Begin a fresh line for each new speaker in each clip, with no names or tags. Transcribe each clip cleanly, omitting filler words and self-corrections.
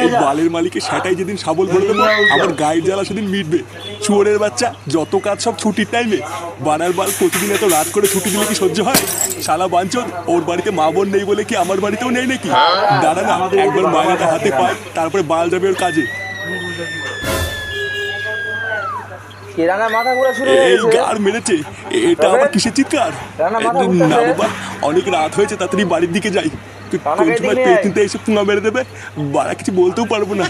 এই বালের মালিকের সেটাই যেদিন সাবল ভরে দেবো আমার গায়ের জ্বালা সেদিন মিটবে। শুয়োরের বাচ্চা, যত কাজ সব ছুটির টাইমে। বানার বাল প্রতিদিন এত রাত করে ছুটি দিলে কি সহ্য হয়? শালা বাঞ্চন, ওর বাড়িতে মা বোন নেই বলে কি আমার বাড়িতেও নেই নাকি? দাঁড়া না, একবার মায়েরটা হাতে পায়, তারপরে বাল যাবে ওর কাজে। এই গার মেরেছে, এটা আবার কিসের চিৎকার? না বাবা, অনেক রাত হয়েছে, তাড়াতাড়ি বাড়ির দিকে যাই। কোন সময় পেছনতে এসে পুঙা মেরে দেবে, বাড়া কিছু বলতেও পারবো না।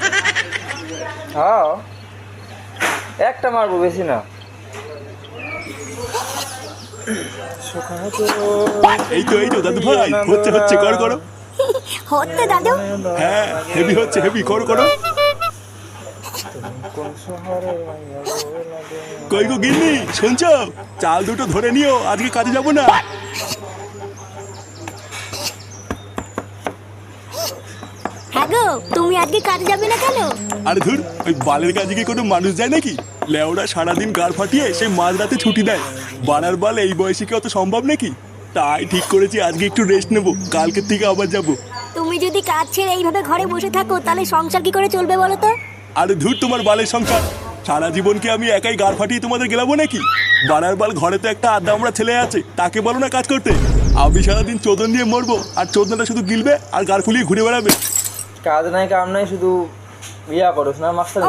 হ্যাঁ, একটা মারবো, বেশি না।
এই তো দাদু ভাই, হচ্ছে হচ্ছে, করো করো।
হচ্ছে দাদু?
হ্যাঁ, হেভি হচ্ছে, হেভি, করো করো। কই গো গিন্নি, শুনছো? চাল দুটো ধরে নিও, আজকে কাজে যাবো না।
হ্যাঁ গো, তুমি আজকে কাজে যাবে না কেন?
আরে ধুর, ওই বালের কাজে কি কোনো মানুষ যায় নাকি? লেওরা সারাদিন গাড় ফাটিয়ে সেই মাঝরাতে ছুটি দেয়। বানার বাল এই বয়সে কি অত সম্ভব নাকি? তাই ঠিক করেছি আজকে একটু রেস্ট নেবো, কালকের থেকে আবার যাবো।
তুমি যদি কাজ ছেড়ে এইভাবে ঘরে বসে থাকো তাহলে সংসার কি করে চলবে বলো তো?
আরে ধুর তোমার বালের সংসার, সারা জীবন কি আমি একাই গাড় ফাটিয়ে তোমাদের গেলাবো নাকি? বানার বাল ঘরে তো একটা আড্ডা আমরা ছেলে আছে, তাকে বলো না কাজ করতে। আমি সারাদিন চোদন নিয়ে মরবো, আর চোদনটা শুধু গিলবে আর গাড় ফুলিয়ে ঘুরে বেড়াবে।
কাজ নাই কাম নাই, শুধু বিয়া করোস না মাস্টার।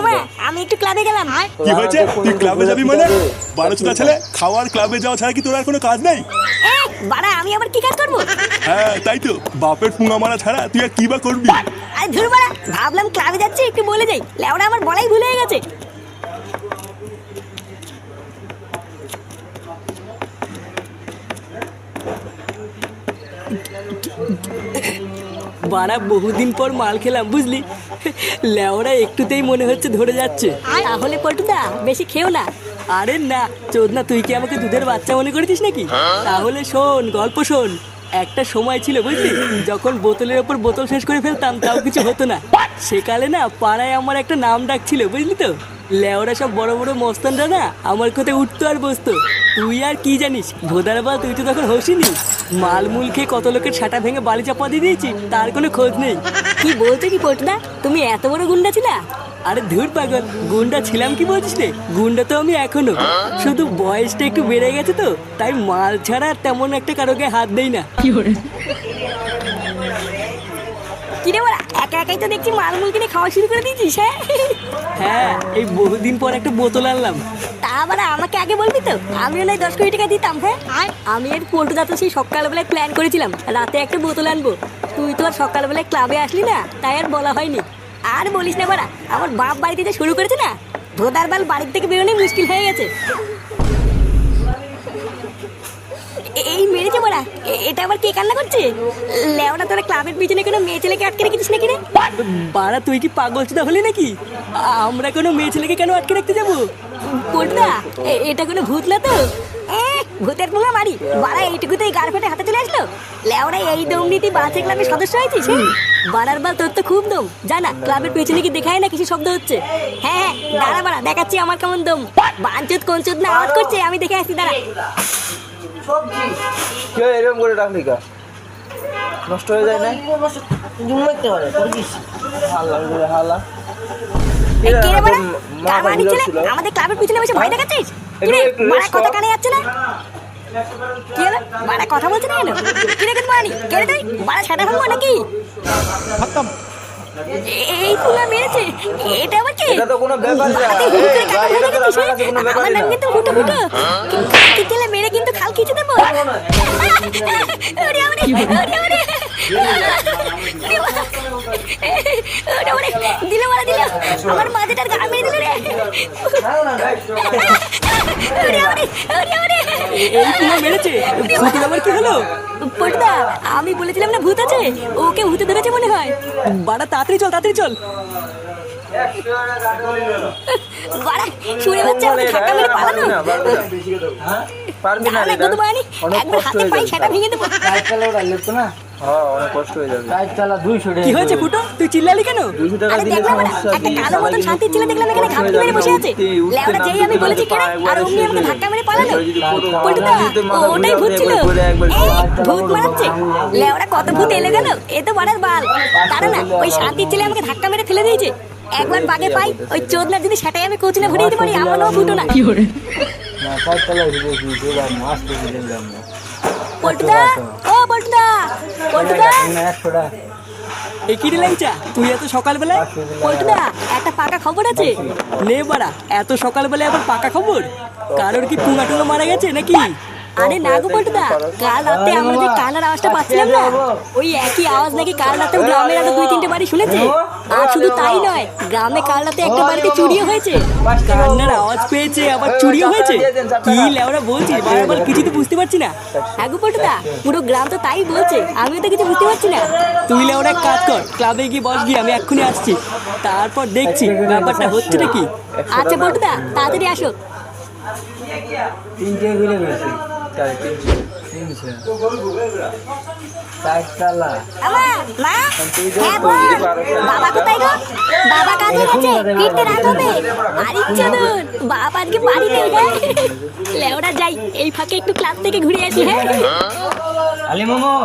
আমি একটু ক্লাবে গেলাম।
কি হয়েছে? তুই ক্লাবে যাবি মানে? বারোচোদা ছেলে, খাওয়ার ক্লাবে যাওয়া ছাড়া কি তোর আর কোনো কাজ নাই?
বাড়া, আমি আবার কি কাজ করবো?
হ্যাঁ তাই তো, বাপের পুঙা মারা ছাড়া তুই আর কি বা করবি?
আরে ধুর বাড়া, ভাবলাম ক্লাবে যাচ্ছি একটু বলে যাই, লেওড়া আমার বলাই ভুলে গেছে।
বাড়া বহুদিন পর মাল খেলাম বুঝলি, লেওরা একটুতেই মনে হচ্ছে ধরে যাচ্ছে।
তাহলে পল্টুদা বেশি খেও না।
আরে না চোদনা, তুই কি আমাকে দুধের বাচ্চা মনে করেছিস নাকি? তাহলে শোন, গল্প শোন। একটা সময় ছিল বুঝলি, যখন বোতলের ওপর বোতল শেষ করে ফেলতাম তাও কিছু হতো না। সেকালে না পাড়ায় আমার একটা নাম ডাক ছিল বুঝলি তো। লেওরা সব বড় বড় মস্তানরা না আমার কথায় উঠতো আর বসতো। তুই আর কি জানিস ভোদার বাল, তুই তো তখন হসিনি। মালমুল খেয়ে কত লোকের ছাটা ভেঙে বালি চাপা দিয়ে দিয়েছি, তার কোনো খোঁজ নেই।
কি বলছো কি পল্টুদা, তুমি এত বড় গুন্ডা ছিলা?
আরে ধুর পাগল, গুন্ডা ছিলাম কি বলছিস রে? গুন্ডা তো আমি এখনো, শুধু বয়সটা একটু বেড়ে গেছে তো, তাই মাল ছাড়া তেমন একটা কারো গায়ে হাত দেই না।
কি রে বড়া, একা একাই তো দেখছি মালমুল কিনে খাওয়া শুরু করে দিয়েছিস।
হ্যাঁ, এই বহুদিন পর একটা বোতল আনলাম।
তা বাড়া, আমাকে আগে বলবি তো, আমিও নয় 10 কোটি টাকা দিতাম। হ্যাঁ, আমি আর পল্টুদা তো সেই সকালবেলায় প্ল্যান করেছিলাম রাতে একটা বোতল আনবো। তুই তো আর সকালবেলায় ক্লাবে আসলি না, তাই আর বলা হয়নি। আর বলিস না বাড়া, আমার বাপ বাড়িতে যে শুরু করেছে না, ভোদার বাল বাড়ির থেকে বেরোনোই মুশকিল হয়ে গেছে। এই মেরেছে বড়া, এটা আবার কে কান্না করছে? লেওনা, তোরা ক্লাবের পিছনে কোনো মেয়ে ছেলেকে আটকে রেখেছিস নাকি রে?
বাড়া তুই কি পাগল চোদা হলি নাকি? আমরা কোনো মেয়ে ছেলেকে কেন আটকে রাখতে যাবো?
পল্টুদা, এটা কোনো ভূত না তো? ভূতের পোঙা মারি বাড়া, এইটুকুতেই গাড় ফেটে হাতে চলে আসলো। লেওরা, এই দম নীতি বাচ্চা ক্লাবের সদস্য হয়েছিস? বাড়ার বাল, তোর তো খুব দম। জানা ক্লাবের পেছনে কি দেখায় না কিছু শব্দ হচ্ছে? হ্যাঁ, দাঁড়া বাড়া, দেখাচ্ছি আমার কেমন দম। বাঞ্চোদ কোন চোদ না আওয়াজ করছে, আমি দেখে আসছি, দাঁড়া।
কেউ এরকম করে রাখলি কা নষ্ট হয়ে যায় না? হাল্লা
এই কে রে বাড়া? কার মার নিচ্ছে রে? আমাদের ক্লাবের পিছনে বসে ভয় দেখাচ্ছিস? কি রে বাড়া, কথা কানে যাচ্ছে না? কি হলো বাড়া, কথা বলছে না কেন? কি রে মানি, কে রে তুই? বাড়া ছাটা ভাঙবো নাকি? এই পুলা মেরেছে, এটা আবার কি?
এটা তো কোনো ব্যাপার না।
আমার নাম কিন্তু ফুটো ফুটো, কি তেলে মেরে কিন্তু খাল খিচে দেবো। দিল মারা দিল, আমার মাঝেটার গা মেরে দিল রে।
মেরেছে ভূতের আবার কি হলো?
পটদা, আমি বলেছিলাম না ভূত আছে, ওকে ভূতে ধরেছে মনে হয়।
বাড়া তাড়াতাড়ি চল, তাড়াতাড়ি চল।
বাড়া শুনে হচ্ছে আমাকে ধাক্কা মেরে পালানো।
পারবি না
একবার হাতে পাই সেটা ভেঙে দেবো।
হ্যাঁ অনেক কষ্ট হয়ে যাবে। টাইট চালা 200 টাকা।
কি হয়েছে ফুটো, তুই চিল্লালি কেন?
200 টাকা
আরে
দিলে
দেখলাম না,
সমস্যা
একটা
কি?
কালো মতন শান্তির ছেলে দেখলাম এখানে ঘাপটি মেরে বসে আছে। লেওরা যেই আমি বলেছি কেন আর অমনি আমাকে ধাক্কা মেরে পালালো। পল্টুদা, ওটাই ভূত ছিল। এই ভূত মারাচ্ছে। লেওরা কত ভূত এলে গেল, এ তো বাড়ার বাল। তারা না ওই শান্তির ছেলে আমাকে ধাক্কা মেরে ফেলে দিয়েছে। একবার বাগে পাই ওই চোদনা যদি সেটাই আমি কোচিনে ভরে দিতে পারি আমার নাম ফুটো না।
না টাইট চালা দিয়েছি যেটা মাছ দিয়ে দিলাম না।
পল্টুদা, ও পল্টুদা, পল্টুদা,
100 টাকা।
এ কি রে ল্যাংচা, তুই এত সকালবেলায়?
পল্টুদা, একটা পাকা খবর আছে।
নে বাড়া, এত সকালবেলায় আবার পাকা খবর? কারোর কি পুঙা টুঙা মারা গেছে নাকি?
আরে না গো পল্টুদা, কাল রাতে আমরা যে কান্নার আওয়াজটা পাচ্ছিলাম না, ওই একই আওয়াজ নাকি কাল রাতেও গ্রামের আরো 2-3টে বাড়ি শুনেছে। আর শুধু তাই নয়, গ্রামে কাল রাতে একটা বাড়িতে চুরিও হয়েছে।
কান্নার আওয়াজ পেয়েছে আবার চুরিও হয়েছে? কি লেওরা বলছিস, বারবার কিছু তো বুঝতে পারছি না।
হ্যাঁ গো পল্টুদা, পুরো গ্রাম তো তাই বলছে, আমিও তো কিছু বুঝতে পারছি না।
তুই লেওরা এক কাজ কর, ক্লাবে গিয়ে বস গিয়ে, আমি এক্ষুনি আসছি। তারপর দেখছি ব্যাপারটা হচ্ছে নাকি।
আচ্ছা পল্টুদা, তাড়াতাড়ি আসো।
300 করে বেশি। 300 টাইট চালা।
আমা, মা, হ্যাঁ বল। বাবা কোথায় গো? বাবা কাজে গেছে, ফিরতে রাত হবে। আরে চোদন, বাবা আজকে বাড়ি নেই। হ্যাঁ লেওরা যাই, এই ফাঁকে একটু ক্লাব থেকে ঘুরে আসি। হ্যাঁ
আলি মোমো।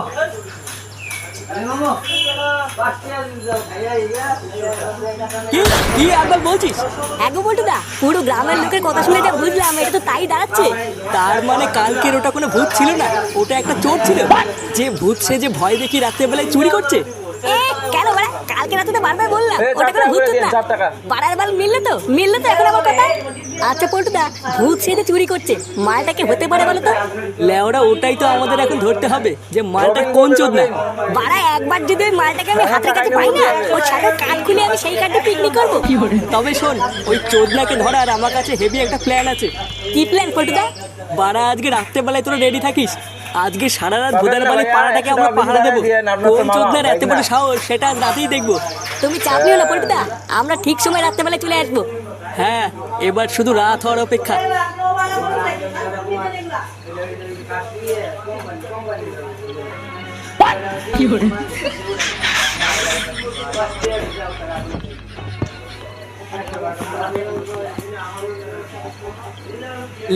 কি কি একবার বলছিস?
এক পল্টুদা, পুরো গ্রামের লোকের কথা শুনে যা বুঝলাম, এটা তো তাই দাঁড়াচ্ছে।
তার মানে কালকের ওটা কোনো ভূত ছিল না, ওটা একটা চোর ছিল, যে ভূত সে যে ভয় দেখি রাত্রেবেলায় চুরি করছে।
এ কেন বাড়া, কালকে রাতে তো বারবার বললাম ওটা কোনো ভূত না। পাড়ার বাল মিললে তো এখন আমার কথা। আচ্ছা পল্টুদা, ভূত সেজে চুরি করছে, মালটাকে হতে পারে বলো তো?
লেওরা ওটাই তো আমাদের এখন ধরতে হবে, যে মালটা কোন চোদনা।
বাড়া একবার যদি ওই মালটাকে আমি হাতের কাছে পাই না, ওর সাথে কাঠ খুলে আমি সেই কাঠে পিকনিক করবো।
তবে শোন, ওই চোদনাকে ধরার আমার কাছে হেভি একটা প্ল্যান আছে।
কি প্ল্যান পল্টুদা?
বাড়া আজকে রাত্রেবেলায় তোরা রেডি থাকিস। আজকে সারা রাত ভোদার বাড়ি পাড়াটাকে আমরা পাহারা দেবো। কোন চোদনার এত বড় সাহস, সেটা আজ রাতেই দেখবো।
তুমি চাপ নিও না পল্টুদা, আমরা ঠিক সময় রাত্রেবেলায় চলে আসবো।
হ্যাঁ, এবার শুধু রাত হওয়ার অপেক্ষা।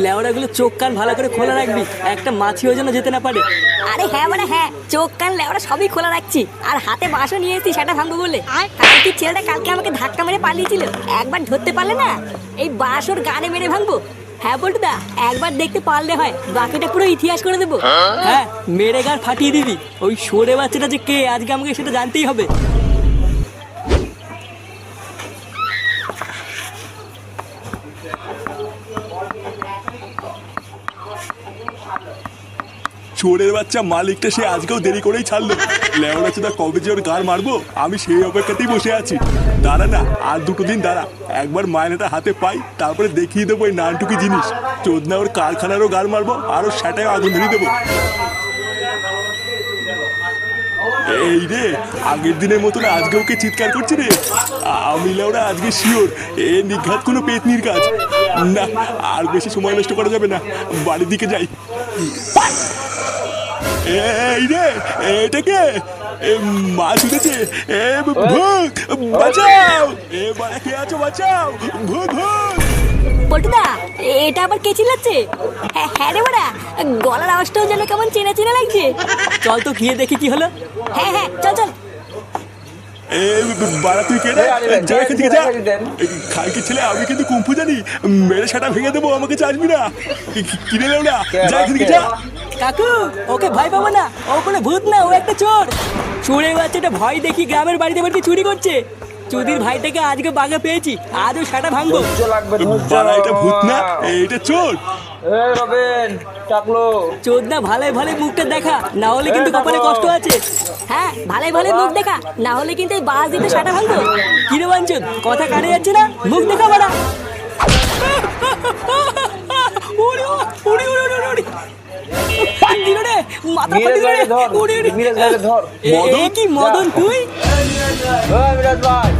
লেওড়াগুলো চোখ কান ভালো করে খোলা রাখবি, একটা মাছিও যেন যেতে না পারে।
আরে হ্যাঁ মানে হ্যাঁ, চোখ কান লেওরা সবই খোলা রাখছি, আর হাতে বাঁশও নিয়ে এসেছি সেটা ভাঙবো বলে। কালকে ছেলেটা কালকে আমাকে ধাক্কা মেরে পালিয়েছিল, একবার ধরতে পারলে না এই বাঁশ ওর গানে মেরে ভাঙবো। হ্যাঁ পল্টুদা, একবার দেখতে পারলে হয়, বাকিটা পুরো ইতিহাস করে দেবো।
হ্যাঁ, মেরে গার ফাটিয়ে দিবি। ওই সরে বাচ্চাটা যে কে আজকে আমাকে সেটা জানতেই হবে।
চোরের বাচ্চা মালিকটা সে আজকেও দেরি করেই ছাড়লো। লেওড়া চোদা কবে যে ওর গার মারবো, আমি সেই অপেক্ষাতেই বসে আছি। দাঁড়া না, আর 2 দিন দাঁড়া, একবার মায়নাটা হাতে পাই, তারপরে দেখিয়ে দেবো এই নানটুকি জিনিস। চোদনা ওর কারখানারও গার মারবো, আর ওর সেটাই আগুন ধরিয়ে দেবো। এই রে, আগের দিনের মতন আজকে ওকে চিৎকার করছি রে। আমি লেওড়া আজকে শিওর এ নিঘাত কোনো পেতনির কাজ না। আর বেশি সময় নষ্ট করা যাবে না, বাড়ির দিকে যাই। এই রে, এটা কে? মাছ উঠেছে। ভূত বাঁচাও, এ বাড়া কে আছো, বাঁচাও, ভূত ভূত।
পল্টুদা, এটা আবার কে চিল্লাচ্ছে? হ্যাঁ রে বাড়া, গলার আওয়াজটাও যেন কেমন চেনা চেনা লাগছে।
চল তো গিয়ে দেখি কি হলো।
হ্যাঁ চল চল।
বাড়া তুই কে রে? যা এখান থেকে যা। খালকি ছেলে, আমি কিন্তু কুম্ফু জানি, মেরে সেটা ভেঙে দেবো, আমাকে চাসবি না। কিনে নেও না, যা এখান থেকে যা।
কাকু, ওকে ভয় পাবো না, ও কোনো ভূত না, ও একটা চোর। চোরের বাচ্চাটা ভয় দেখি গ্রামের বাড়িতে বাড়িতে চুরি করছে। চুদির ভাইটাকে আজকে বাগে পেয়েছি, আজও সেটা ভাঙবো।
বাড়া এটা ভূত না, এটা চোর।
রবেন টাকলো।
চোদনা ভালোই ভালোই মুখটা দেখা, না হলে কিন্তু কপালে কষ্ট আছে।
হ্যাঁ ভালোই ভালোই মুখ দেখা, না হলে কিন্তু এই বাস দিতে সেটা ভাঙবো।
কিরে বাঞ্চন, কথা কানে যাচ্ছে না, মুখ দেখা বাড়া।
ধর
কি মদন তুই?
মিরাজ ভাই